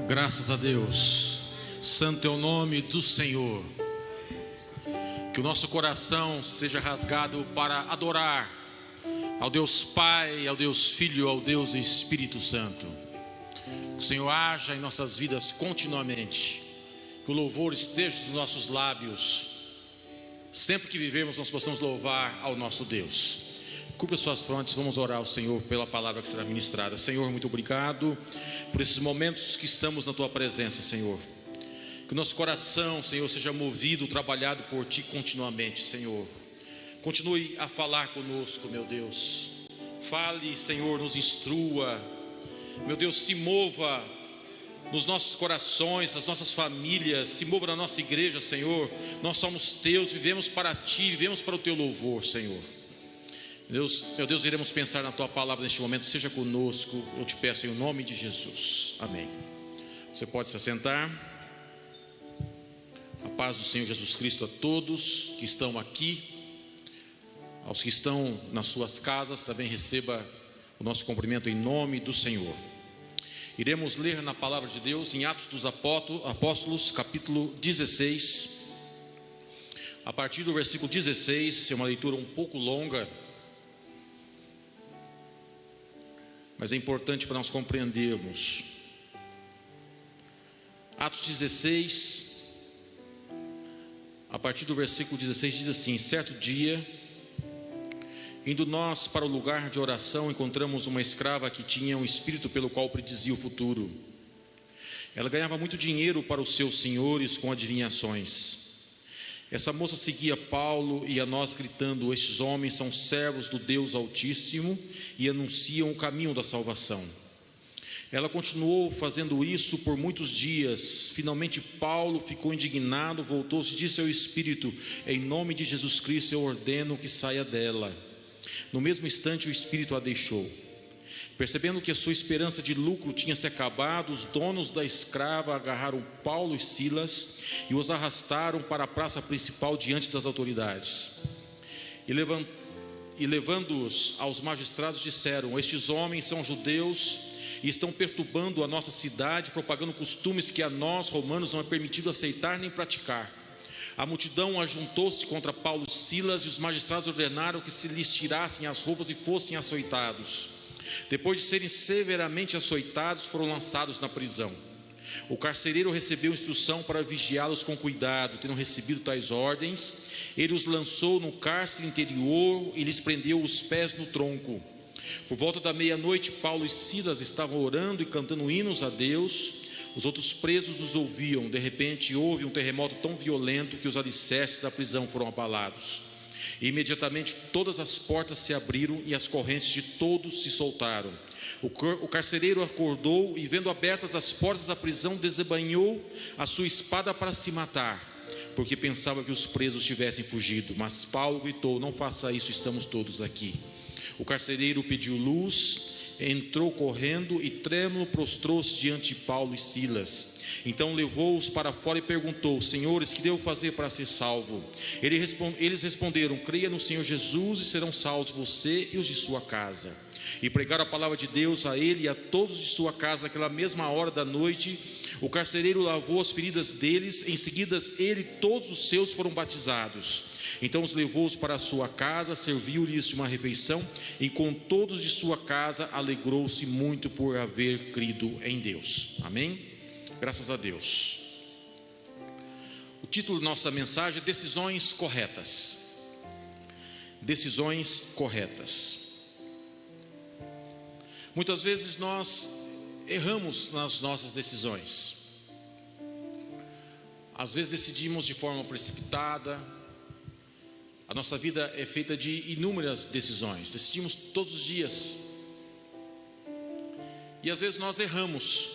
Graças a Deus. Santo é o nome do Senhor. Que o nosso coração seja rasgado para adorar ao Deus Pai, ao Deus Filho, ao Deus Espírito Santo. Que o Senhor haja em nossas vidas continuamente. Que o louvor esteja nos nossos lábios. Sempre que vivermos, nós possamos louvar ao nosso Deus. Cubra suas frontes, vamos orar ao Senhor pela palavra que será ministrada. Senhor, muito obrigado por esses momentos que estamos na Tua presença, Senhor. Que o nosso coração, Senhor, seja movido, trabalhado por Ti continuamente, Senhor. Continue a falar conosco, meu Deus. Fale, Senhor, nos instrua. Meu Deus, se mova nos nossos corações, nas nossas famílias, se mova na nossa igreja, Senhor. Nós somos Teus, vivemos para Ti, vivemos para o Teu louvor, Senhor. Meu Deus, iremos pensar na Tua palavra neste momento. Seja conosco, eu te peço em nome de Jesus, amém. Você pode se assentar. A paz do Senhor Jesus Cristo a todos que estão aqui. Aos que estão nas suas casas, também receba o nosso cumprimento em nome do Senhor. Iremos ler na palavra de Deus em Atos dos Apóstolos, capítulo 16. A partir do versículo 16, é uma leitura um pouco longa, mas é importante para nós compreendermos. Atos 16, a partir do versículo 16, diz assim: certo dia, indo nós para o lugar de oração, encontramos uma escrava que tinha um espírito pelo qual predizia o futuro. Ela ganhava muito dinheiro para os seus senhores com adivinhações. Essa moça seguia Paulo e a nós gritando: estes homens são servos do Deus Altíssimo e anunciam o caminho da salvação. Ela continuou fazendo isso por muitos dias. Finalmente Paulo ficou indignado, voltou-se e disse ao espírito: em nome de Jesus Cristo eu ordeno que saia dela. No mesmo instante o espírito a deixou. Percebendo que a sua esperança de lucro tinha se acabado, os donos da escrava agarraram Paulo e Silas e os arrastaram para a praça principal diante das autoridades. E levando-os aos magistrados, disseram: estes homens são judeus e estão perturbando a nossa cidade, propagando costumes que a nós, romanos, não é permitido aceitar nem praticar. A multidão ajuntou-se contra Paulo e Silas e os magistrados ordenaram que se lhes tirassem as roupas e fossem açoitados. Depois de serem severamente açoitados, foram lançados na prisão. O carcereiro recebeu instrução para vigiá-los com cuidado. Tendo recebido tais ordens, ele os lançou no cárcere interior e lhes prendeu os pés no tronco. Por volta da meia-noite, Paulo e Silas estavam orando e cantando hinos a Deus. Os outros presos os ouviam. De repente houve um terremoto tão violento que os alicerces da prisão foram abalados. E imediatamente todas as portas se abriram e as correntes de todos se soltaram. O carcereiro acordou e, vendo abertas as portas da prisão, desembainhou a sua espada para se matar, porque pensava que os presos tivessem fugido. Mas Paulo gritou: não faça isso, estamos todos aqui. O carcereiro pediu luz, entrou correndo e trêmulo prostrou-se diante de Paulo e Silas. Então levou-os para fora e perguntou: senhores, que devo fazer para ser salvo? Eles responderam: creia no Senhor Jesus e serão salvos você e os de sua casa. E pregaram a palavra de Deus a ele e a todos de sua casa. Naquela mesma hora da noite, o carcereiro lavou as feridas deles. Em seguida ele e todos os seus foram batizados. Então os levou para a sua casa, serviu-lhes uma refeição, e com todos de sua casa alegrou-se muito por haver crido em Deus. Amém? Graças a Deus. O título da nossa mensagem é Decisões Corretas. Decisões corretas. Muitas vezes nós erramos nas nossas decisões. Às vezes decidimos de forma precipitada. A nossa vida é feita de inúmeras decisões. Decidimos todos os dias. E às vezes nós erramos.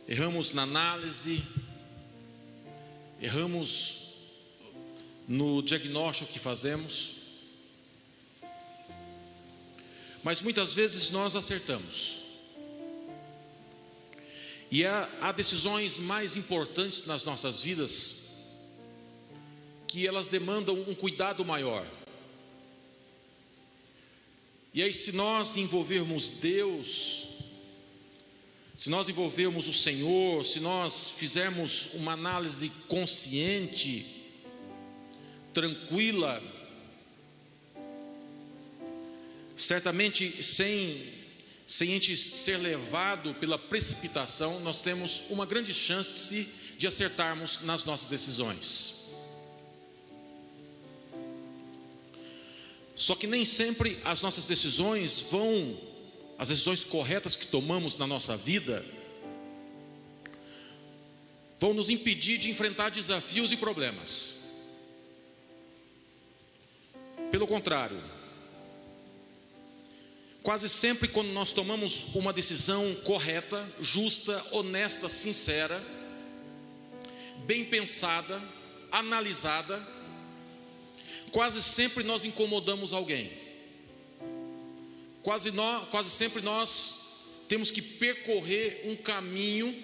Erramos na análise. Erramos no diagnóstico que fazemos. Mas muitas vezes nós acertamos. E há decisões mais importantes nas nossas vidas que elas demandam um cuidado maior. E aí, se nós envolvermos Deus, se nós envolvermos o Senhor, se nós fizermos uma análise consciente, tranquila, certamente sem a gente ser levado pela precipitação, nós temos uma grande chance de acertarmos nas nossas decisões. Só que nem sempre as nossas decisões as decisões corretas que tomamos na nossa vida, vão nos impedir de enfrentar desafios e problemas. Pelo contrário, quase sempre quando nós tomamos uma decisão correta, justa, honesta, sincera, bem pensada, analisada, quase sempre nós incomodamos alguém. Quase sempre nós temos que percorrer um caminho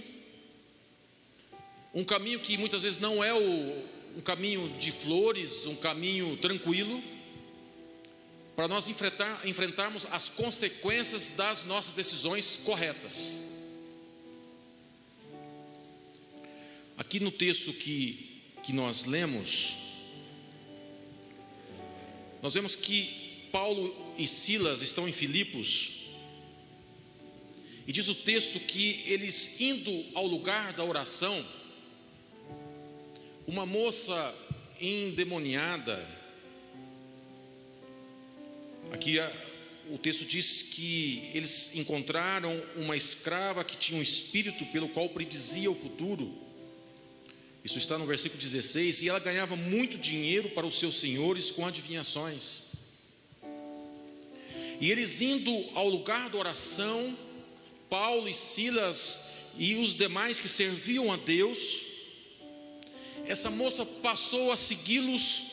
que muitas vezes não é um caminho de flores, um caminho tranquilo, para nós enfrentarmos as consequências das nossas decisões corretas. Aqui no texto que nós lemos, nós vemos que Paulo e Silas estão em Filipos, e diz o texto que eles indo ao lugar da oração, uma moça endemoniada, aqui o texto diz que eles encontraram uma escrava que tinha um espírito pelo qual predizia o futuro. Isso está no versículo 16, e ela ganhava muito dinheiro para os seus senhores com adivinhações. E eles indo ao lugar da oração, Paulo e Silas e os demais que serviam a Deus, essa moça passou a segui-los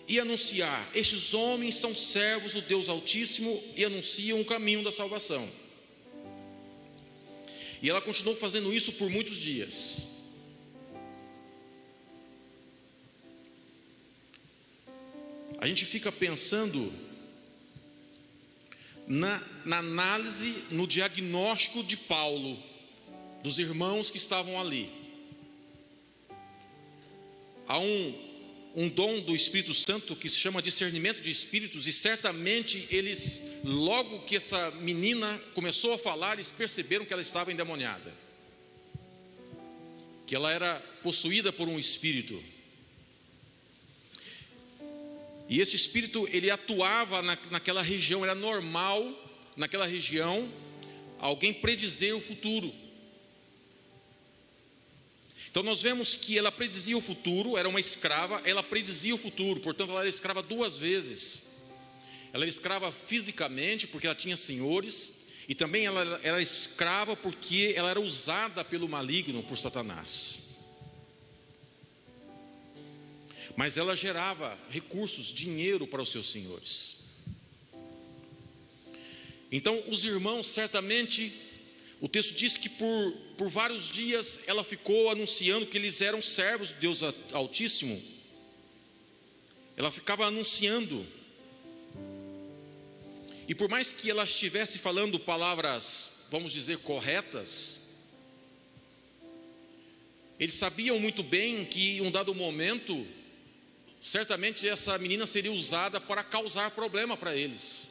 e anunciar: estes homens são servos do Deus Altíssimo e anunciam o caminho da salvação. E ela continuou fazendo isso por muitos dias. A gente fica pensando na análise, no diagnóstico de Paulo, dos irmãos que estavam ali. Há um dom do Espírito Santo que se chama discernimento de espíritos, e certamente eles, logo que essa menina começou a falar, eles perceberam que ela estava endemoniada, que ela era possuída por um espírito. E esse espírito, ele atuava naquela região. Era normal naquela região alguém predizer o futuro. Então nós vemos que ela predizia o futuro, era uma escrava, ela predizia o futuro, portanto ela era escrava duas vezes. Ela era escrava fisicamente, porque ela tinha senhores, e também ela era escrava porque ela era usada pelo maligno, por Satanás. Mas ela gerava recursos, dinheiro para os seus senhores. Então os irmãos, certamente, o texto diz que por vários dias ela ficou anunciando que eles eram servos de Deus Altíssimo. Ela ficava anunciando. E por mais que ela estivesse falando palavras, vamos dizer, corretas, eles sabiam muito bem que em um dado momento, certamente essa menina seria usada para causar problema para eles.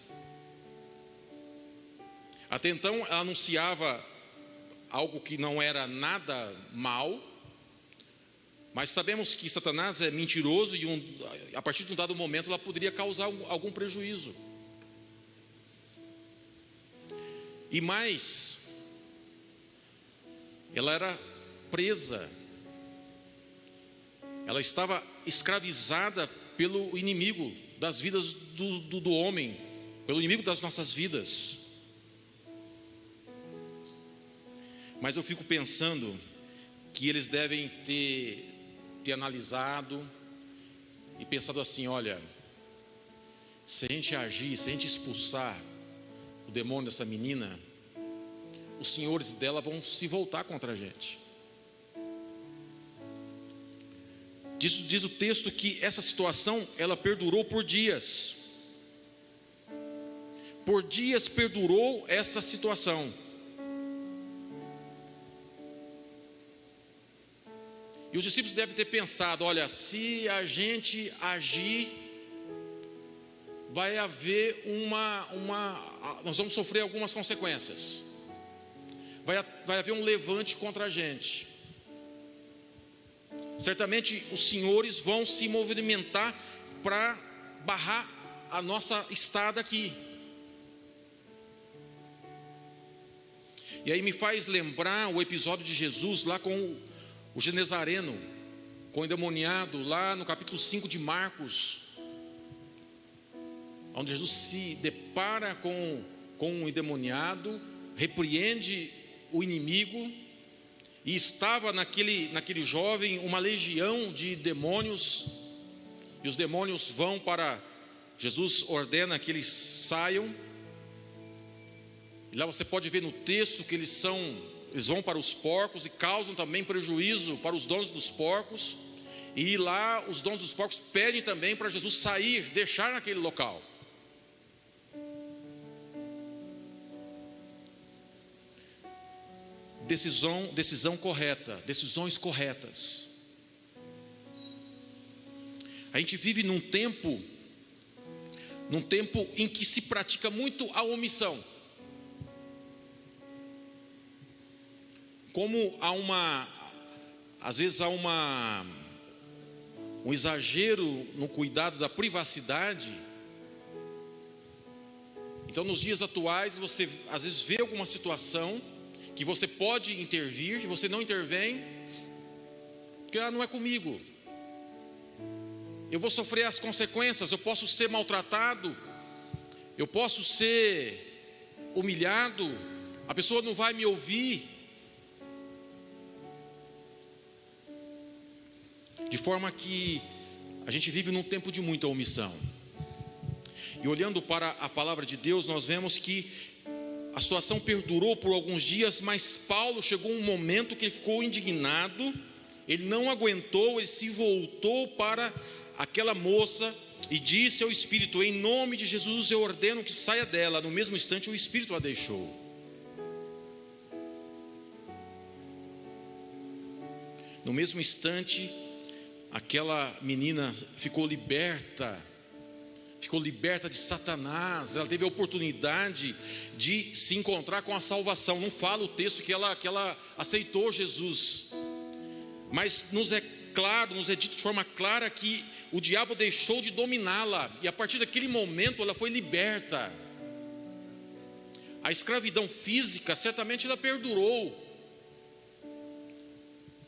Até então ela anunciava algo que não era nada mal, mas sabemos que Satanás é mentiroso, e a partir de um dado momento ela poderia causar algum prejuízo. E mais, ela era presa, ela estava escravizada pelo inimigo das vidas do homem, pelo inimigo das nossas vidas. Mas eu fico pensando que eles devem ter analisado e pensado assim: olha, se a gente agir, se a gente expulsar o demônio dessa menina, os senhores dela vão se voltar contra a gente. Diz o texto que essa situação, ela perdurou por dias. Por dias perdurou essa situação. E os discípulos devem ter pensado: olha, se a gente agir, vai haver nós vamos sofrer algumas consequências. Vai haver um levante contra a gente. Certamente os senhores vão se movimentar para barrar a nossa estada aqui. E aí me faz lembrar o episódio de Jesus lá com o genezareno, com o endemoniado, lá no capítulo 5 de Marcos, onde Jesus se depara com um endemoniado, repreende o inimigo, e estava naquele jovem uma legião de demônios, e os demônios vão para, Jesus ordena que eles saiam, e lá você pode ver no texto que eles vão para os porcos e causam também prejuízo para os donos dos porcos, e lá os donos dos porcos pedem também para Jesus sair, deixar naquele local. Decisão correta, decisões corretas. A gente vive num tempo em que se pratica muito a omissão. Como às vezes há um exagero no cuidado da privacidade. Então, nos dias atuais, você às vezes vê alguma situação que você pode intervir, e você não intervém, porque não é comigo, eu vou sofrer as consequências, eu posso ser maltratado, eu posso ser humilhado, a pessoa não vai me ouvir. De forma que a gente vive num tempo de muita omissão. E olhando para a palavra de Deus, nós vemos que a situação perdurou por alguns dias, mas Paulo chegou um momento que ele ficou indignado, ele não aguentou, ele se voltou para aquela moça e disse ao espírito: em nome de Jesus eu ordeno que saia dela. No mesmo instante o espírito a deixou. No mesmo instante aquela menina ficou liberta de Satanás. Ela teve a oportunidade de se encontrar com a salvação. Não fala o texto que ela aceitou Jesus, mas nos é dito de forma clara que o diabo deixou de dominá-la, e a partir daquele momento ela foi liberta. A escravidão física certamente ela perdurou,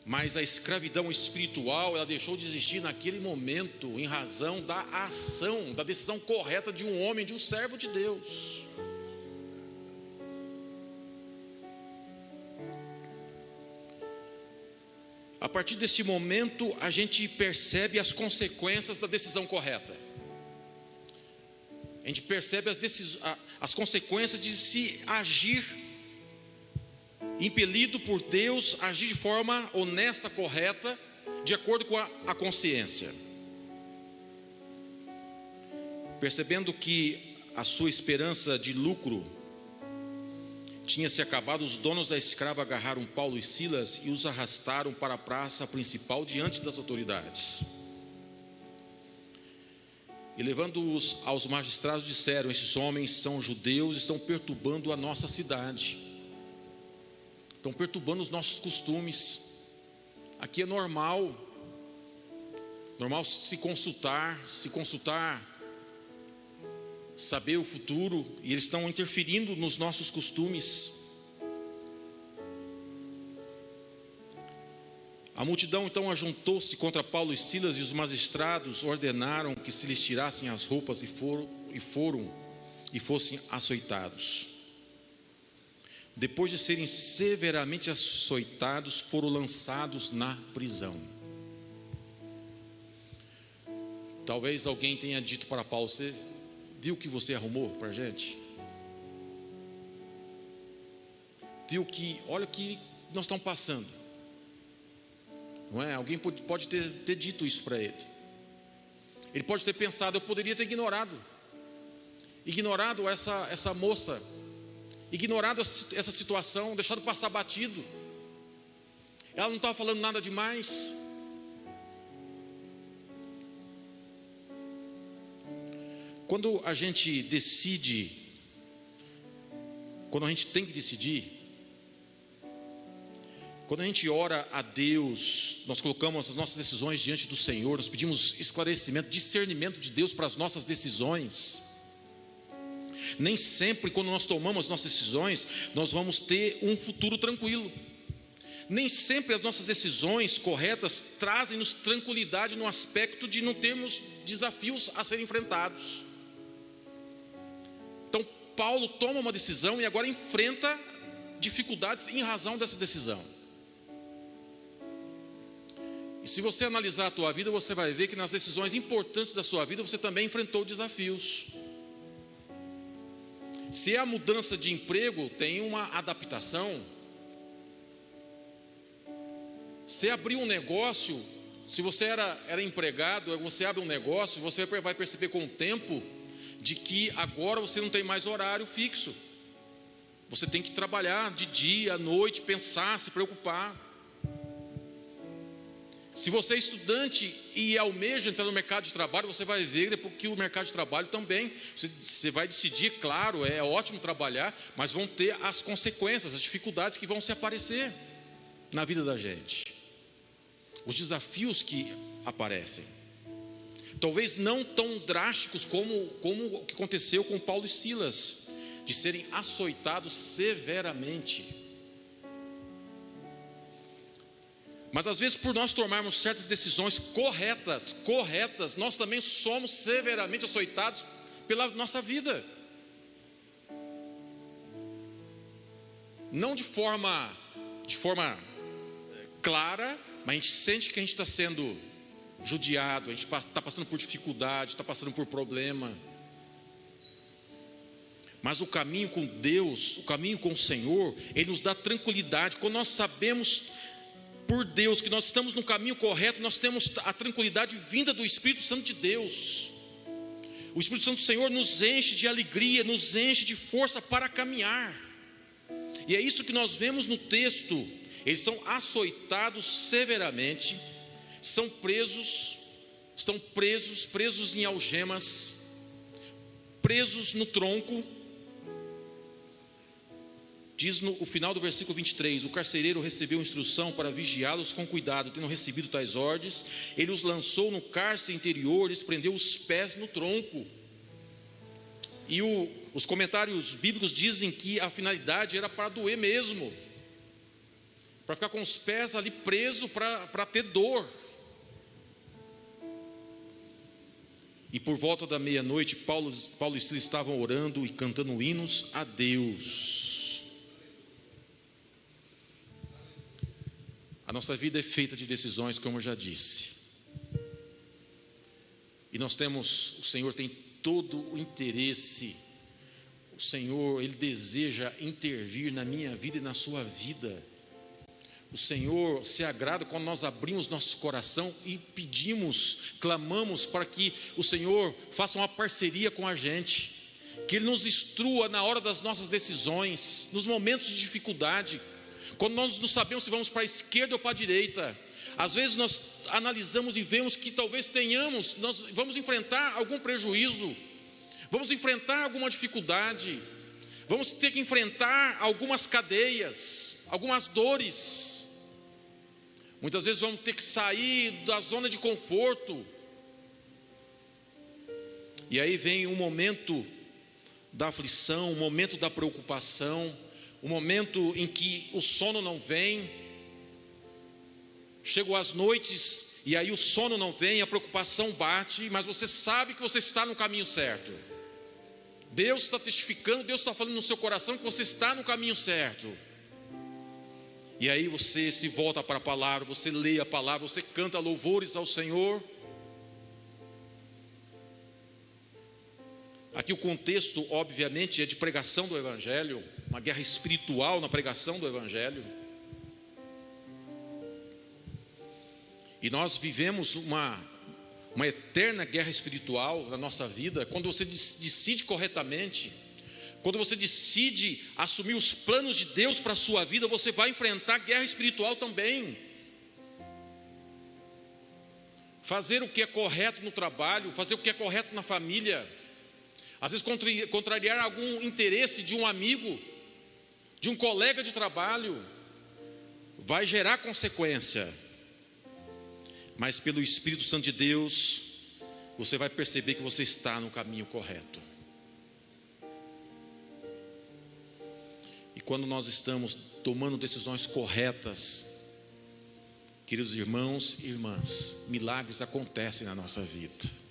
mas a escravidão espiritual, ela deixou de existir naquele momento, em razão da ação, da decisão correta de um homem, de um servo de Deus. A partir desse momento, a gente percebe as consequências da decisão correta. A gente percebe as consequências de se agir impelido por Deus, agir de forma honesta, correta, de acordo com a consciência. Percebendo que a sua esperança de lucro tinha se acabado, os donos da escrava agarraram Paulo e Silas e os arrastaram para a praça principal diante das autoridades. E levando-os aos magistrados, disseram: esses homens são judeus e estão perturbando a nossa cidade. Estão perturbando os nossos costumes. Aqui é normal se consultar, saber o futuro, e eles estão interferindo nos nossos costumes. A multidão então ajuntou-se contra Paulo e Silas, e os magistrados ordenaram que se lhes tirassem as roupas e fossem açoitados. Depois de serem severamente açoitados, foram lançados na prisão. Talvez alguém tenha dito para Paulo: você viu o que você arrumou para a gente? Viu que, olha o que nós estamos passando, não é? Alguém pode ter dito isso para ele. Ele pode ter pensado: eu poderia ter ignorado essa moça, ignorado essa situação, deixado passar batido. Ela não estava falando nada demais, Quando a gente decide, quando a gente tem que decidir, quando a gente ora a Deus, nós colocamos as nossas decisões diante do Senhor, nós pedimos esclarecimento, discernimento de Deus para as nossas decisões. Nem sempre, quando nós tomamos as nossas decisões, nós vamos ter um futuro tranquilo. Nem sempre as nossas decisões corretas trazem-nos tranquilidade no aspecto de não termos desafios a serem enfrentados. Então, Paulo toma uma decisão e agora enfrenta dificuldades em razão dessa decisão. E se você analisar a tua vida, você vai ver que nas decisões importantes da sua vida, você também enfrentou desafios. Se é a mudança de emprego, tem uma adaptação. Se abrir um negócio, se você era empregado, você abre um negócio, você vai perceber com o tempo de que agora você não tem mais horário fixo. Você tem que trabalhar de dia, à noite, pensar, se preocupar. Se você é estudante e almeja entrar no mercado de trabalho, você vai ver depois que o mercado de trabalho também, você vai decidir, claro, é ótimo trabalhar, mas vão ter as consequências, as dificuldades que vão se aparecer na vida da gente. Os desafios que aparecem. Talvez não tão drásticos como o que aconteceu com Paulo e Silas, de serem açoitados severamente. Mas às vezes, por nós tomarmos certas decisões corretas, nós também somos severamente açoitados pela nossa vida. Não de forma clara, mas a gente sente que a gente está sendo judiado, a gente está passando por dificuldade, está passando por problema. Mas o caminho com Deus, o caminho com o Senhor, Ele nos dá tranquilidade. Quando nós sabemos por Deus que nós estamos no caminho correto, nós temos a tranquilidade vinda do Espírito Santo de Deus. O Espírito Santo do Senhor nos enche de alegria, nos enche de força para caminhar. E é isso que nós vemos no texto. Eles são açoitados severamente, estão presos em algemas, presos no tronco. Diz no final do versículo 23, o carcereiro recebeu instrução para vigiá-los com cuidado. Tendo recebido tais ordens, ele os lançou no cárcere interior, lhes prendeu os pés no tronco. E os comentários bíblicos dizem que a finalidade era para doer mesmo, para ficar com os pés ali presos, para ter dor. E por volta da meia-noite, Paulo e Silas estavam orando e cantando hinos a Deus. A nossa vida é feita de decisões, como eu já disse. E o Senhor tem todo o interesse. O Senhor, Ele deseja intervir na minha vida e na sua vida. O Senhor se agrada quando nós abrimos nosso coração e pedimos, clamamos para que o Senhor faça uma parceria com a gente. Que Ele nos instrua na hora das nossas decisões, nos momentos de dificuldade. Quando nós não sabemos se vamos para a esquerda ou para a direita, às vezes nós analisamos e vemos que talvez nós vamos enfrentar algum prejuízo, vamos enfrentar alguma dificuldade, vamos ter que enfrentar algumas cadeias, algumas dores. Muitas vezes vamos ter que sair da zona de conforto. E aí vem um momento da aflição, um momento da preocupação, o momento em que o sono não vem. Chegam as noites e aí o sono não vem, a preocupação bate, mas você sabe que você está no caminho certo. Deus está testificando, Deus está falando no seu coração que você está no caminho certo. E aí você se volta para a palavra, você lê a palavra, você canta louvores ao Senhor. Aqui o contexto, obviamente, é de pregação do Evangelho, uma guerra espiritual na pregação do Evangelho. E nós vivemos uma eterna guerra espiritual na nossa vida. Quando você decide corretamente, quando você decide assumir os planos de Deus para a sua vida, você vai enfrentar guerra espiritual também. Fazer o que é correto no trabalho, fazer o que é correto na família, às vezes contrariar algum interesse de um amigo, de um colega de trabalho, vai gerar consequência. Mas pelo Espírito Santo de Deus, você vai perceber que você está no caminho correto. E quando nós estamos tomando decisões corretas, queridos irmãos e irmãs, milagres acontecem na nossa vida.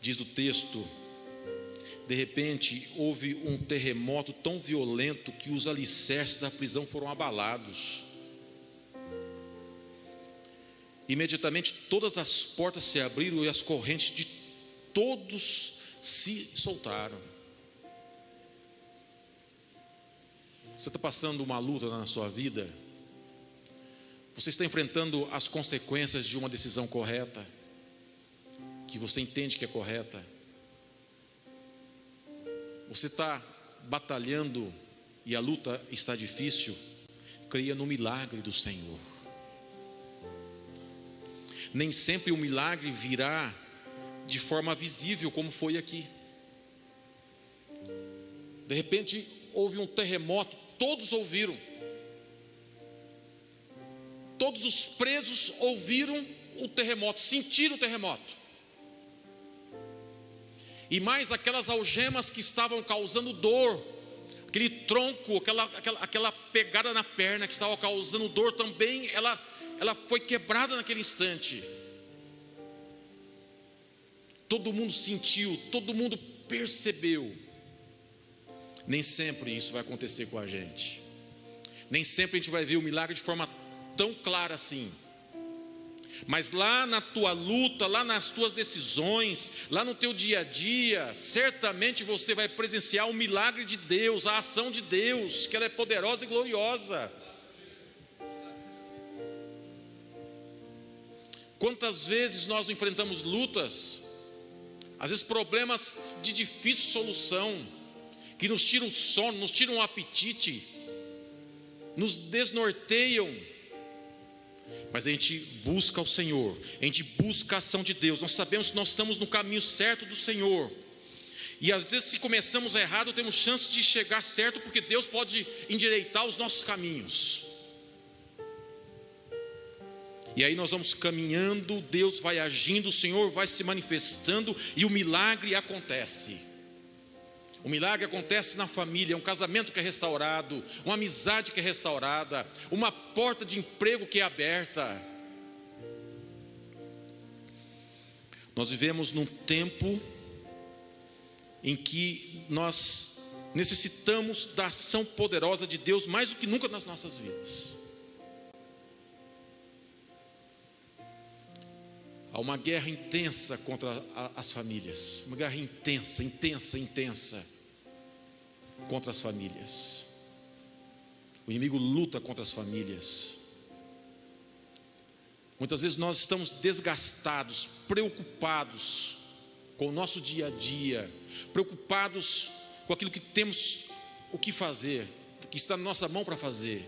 Diz o texto, de repente houve um terremoto tão violento que os alicerces da prisão foram abalados. Imediatamente todas as portas se abriram e as correntes de todos se soltaram. Você está passando uma luta na sua vida? Você está enfrentando as consequências de uma decisão correta, que você entende que é correta? Você está batalhando e a luta está difícil? Creia no milagre do Senhor. Nem sempre o milagre virá de forma visível, como foi aqui. De repente houve um terremoto, todos ouviram. Todos os presos ouviram o terremoto, sentiram o terremoto. E mais aquelas algemas que estavam causando dor, aquele tronco, aquela pegada na perna que estava causando dor também, ela foi quebrada naquele instante. Todo mundo sentiu, todo mundo percebeu. Nem sempre isso vai acontecer com a gente. Nem sempre a gente vai ver o milagre de forma tão clara assim. Mas lá na tua luta, lá nas tuas decisões, lá no teu dia a dia, certamente você vai presenciar o milagre de Deus, a ação de Deus, que ela é poderosa e gloriosa. Quantas vezes nós enfrentamos lutas, às vezes problemas de difícil solução, que nos tiram o sono, nos tiram o apetite, nos desnorteiam. Mas a gente busca o Senhor, a gente busca a ação de Deus. Nós sabemos que nós estamos no caminho certo do Senhor. E às vezes, se começamos errado, temos chance de chegar certo, porque Deus pode endireitar os nossos caminhos. E aí nós vamos caminhando, Deus vai agindo, o Senhor vai se manifestando e o milagre acontece. O milagre acontece na família, um casamento que é restaurado, uma amizade que é restaurada, uma porta de emprego que é aberta. Nós vivemos num tempo em que nós necessitamos da ação poderosa de Deus mais do que nunca nas nossas vidas. Há uma guerra intensa contra as famílias, uma guerra intensa contra as famílias. O inimigo luta contra as famílias. Muitas vezes nós estamos desgastados, preocupados com o nosso dia a dia, preocupados com aquilo que temos o que fazer, que está na nossa mão para fazer.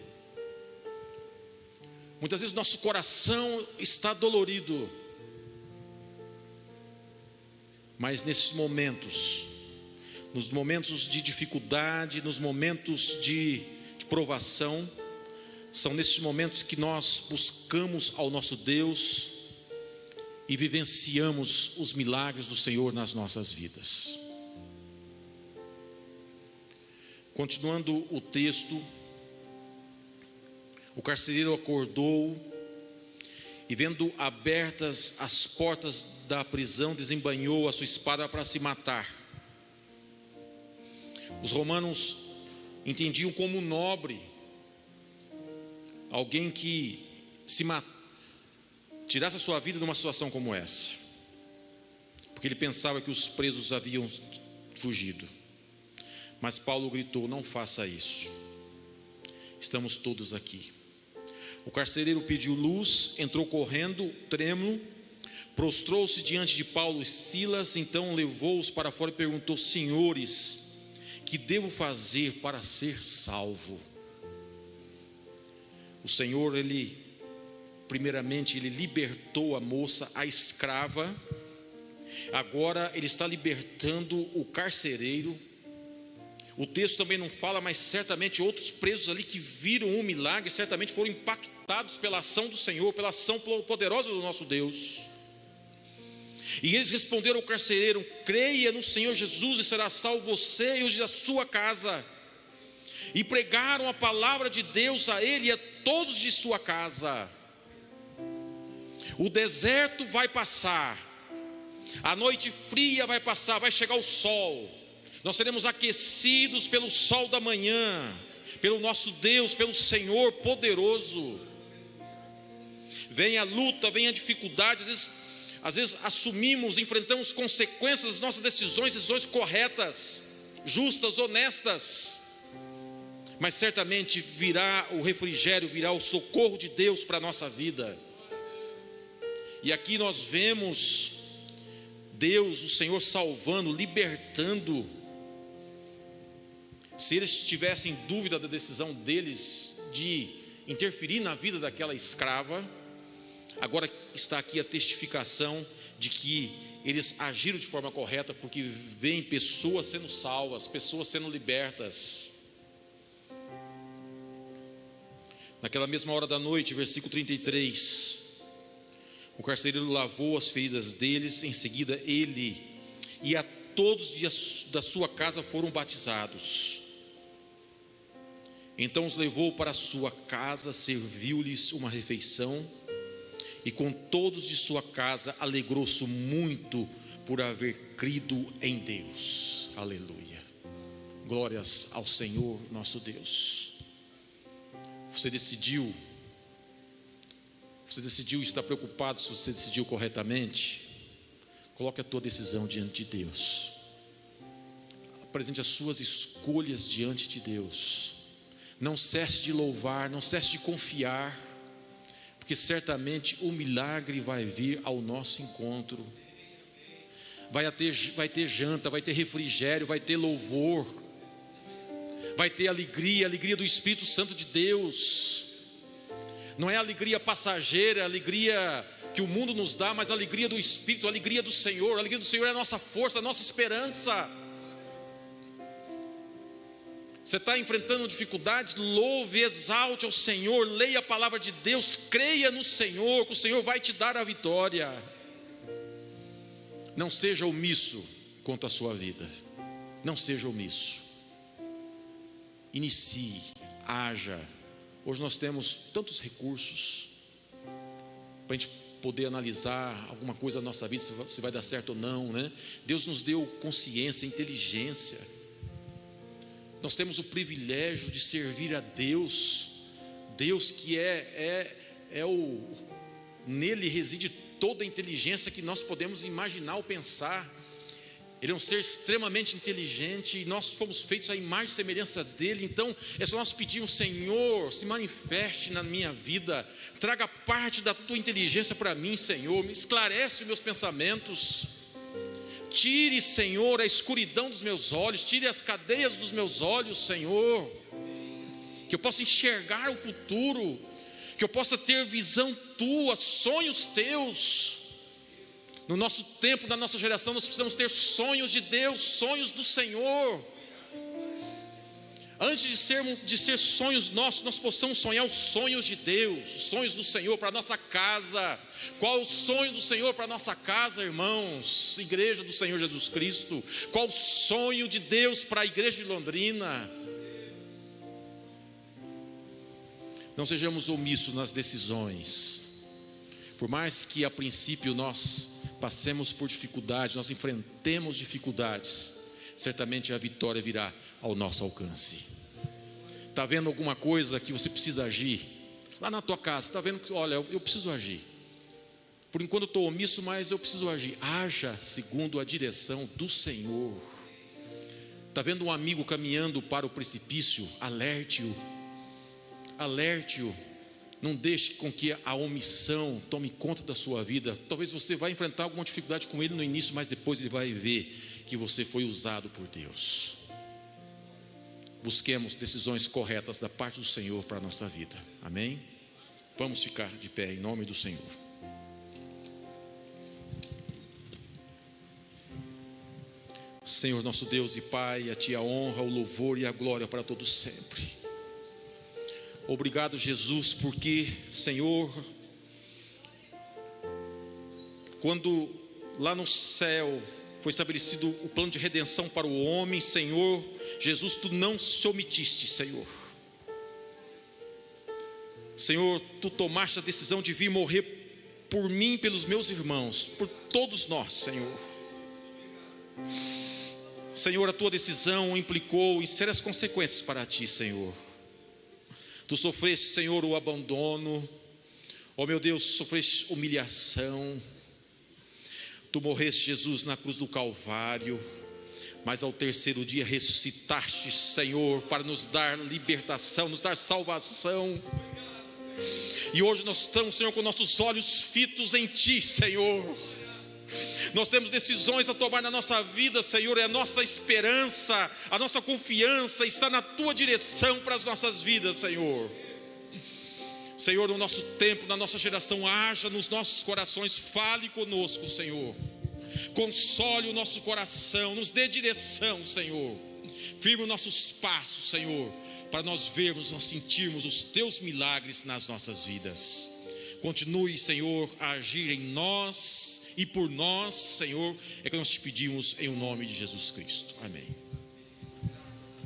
Muitas vezes nosso coração está dolorido. Mas nesses momentos, nos momentos de dificuldade, nos momentos de provação, são nesses momentos que nós buscamos ao nosso Deus e vivenciamos os milagres do Senhor nas nossas vidas. Continuando o texto, o carcereiro acordou e, vendo abertas as portas da prisão, desembainhou a sua espada para se matar. Os romanos entendiam como nobre alguém que tirasse a sua vida numa situação como essa, porque ele pensava que os presos haviam fugido. Mas Paulo gritou: não faça isso, estamos todos aqui. O carcereiro pediu luz, entrou correndo, trêmulo, prostrou-se diante de Paulo e Silas, então levou-os para fora e perguntou: senhores, que devo fazer para ser salvo? O Senhor, primeiramente, ele libertou a moça, a escrava, Agora Ele está libertando o carcereiro. O texto também não fala, mas certamente outros presos ali que viram um milagre, certamente foram impactados pela ação do Senhor, pela ação poderosa do nosso Deus. E eles responderam ao carcereiro: creia no Senhor Jesus e será salvo você e os da sua casa. E pregaram a palavra de Deus a ele e a todos de sua casa. O deserto vai passar, a noite fria vai passar, vai chegar o sol. Nós seremos aquecidos pelo sol da manhã, pelo nosso Deus, pelo Senhor poderoso. Vem a luta, vem a dificuldade, às vezes assumimos, enfrentamos consequências das nossas decisões corretas, justas, honestas. Mas certamente virá o refrigério, virá o socorro de Deus para a nossa vida. E aqui nós vemos Deus, o Senhor, salvando, libertando. Se eles tivessem dúvida da decisão deles de interferir na vida daquela escrava, agora está aqui a testificação de que eles agiram de forma correta, porque veem pessoas sendo salvas, pessoas sendo libertas. Naquela mesma hora da noite, versículo 33, o carcereiro lavou as feridas deles, em seguida ele e a todos da sua casa foram batizados. Então os levou para a sua casa, serviu-lhes uma refeição, e com todos de sua casa alegrou-se muito por haver crido em Deus. Aleluia. Glórias ao Senhor nosso Deus. Você decidiu estar preocupado se você decidiu corretamente? Coloque a tua decisão diante de Deus. Apresente as suas escolhas diante de Deus. Não cesse de louvar, não cesse de confiar, porque certamente o milagre vai vir ao nosso encontro. Vai ter janta, vai ter refrigério, vai ter louvor, vai ter alegria do Espírito Santo de Deus. Não é alegria passageira, alegria que o mundo nos dá, mas a alegria do Espírito, a alegria do Senhor. A alegria do Senhor é a nossa força, a nossa esperança. Você está enfrentando dificuldades? Louve, exalte ao Senhor, leia a palavra de Deus, creia no Senhor, que o Senhor vai te dar a vitória. Não seja omisso quanto à sua vida. Não seja omisso. Inicie, haja. Hoje nós temos tantos recursos para a gente poder analisar alguma coisa na nossa vida, se vai dar certo ou não, né? Deus nos deu consciência, inteligência. Nós temos o privilégio de servir a Deus, Deus que nele reside toda a inteligência que nós podemos imaginar ou pensar. Ele é um ser extremamente inteligente e nós fomos feitos à imagem e semelhança dele. Então é só nós pedirmos: Senhor, se manifeste na minha vida, traga parte da tua inteligência para mim, Senhor, me esclarece os meus pensamentos. Tire, Senhor, a escuridão dos meus olhos, tire as cadeias dos meus olhos, Senhor, que eu possa enxergar o futuro, que eu possa ter visão tua, sonhos teus. No nosso tempo, na nossa geração, nós precisamos ter sonhos de Deus, sonhos do Senhor. Antes de ser sonhos nossos, nós possamos sonhar os sonhos de Deus, os sonhos do Senhor para a nossa casa. Qual o sonho do Senhor para a nossa casa, irmãos? Igreja do Senhor Jesus Cristo. Qual o sonho de Deus para a igreja de Londrina? Não sejamos omissos nas decisões. Por mais que a princípio nós passemos por dificuldades, nós enfrentemos dificuldades, certamente a vitória virá ao nosso alcance. Está vendo alguma coisa que você precisa agir? Lá na tua casa, está vendo que, olha, eu preciso agir. Por enquanto eu estou omisso, mas eu preciso agir. Haja segundo a direção do Senhor. Está vendo um amigo caminhando para o precipício? Alerte-o. Alerte-o. Não deixe com que a omissão tome conta da sua vida. Talvez você vai enfrentar alguma dificuldade com ele no início, mas depois ele vai ver que você foi usado por Deus. Busquemos decisões corretas da parte do Senhor para a nossa vida. Amém? Vamos ficar de pé em nome do Senhor. Senhor nosso Deus e Pai, a Ti a honra, o louvor e a glória para todos sempre. Obrigado, Jesus, porque, Senhor, quando lá no céu foi estabelecido o plano de redenção para o homem, Senhor, Jesus, Tu não se omitiste, Senhor. Senhor, Tu tomaste a decisão de vir morrer por mim, pelos meus irmãos, por todos nós, Senhor. Senhor, a Tua decisão implicou em sérias consequências para Ti, Senhor. Tu sofreste, Senhor, o abandono. Oh meu Deus, sofreste humilhação. Tu morreste, Jesus, na cruz do Calvário. Mas ao terceiro dia ressuscitaste, Senhor, para nos dar libertação, nos dar salvação. E hoje nós estamos, Senhor, com nossos olhos fitos em Ti, Senhor. Nós temos decisões a tomar na nossa vida, Senhor, e a nossa esperança, a nossa confiança está na Tua direção para as nossas vidas, Senhor. Senhor, no nosso tempo, na nossa geração, haja nos nossos corações, fale conosco, Senhor. Console o nosso coração, nos dê direção, Senhor. Firme os nossos passos, Senhor, para nós vermos, nós sentirmos os Teus milagres nas nossas vidas. Continue, Senhor, a agir em nós e por nós, Senhor, é que nós te pedimos em nome de Jesus Cristo. Amém.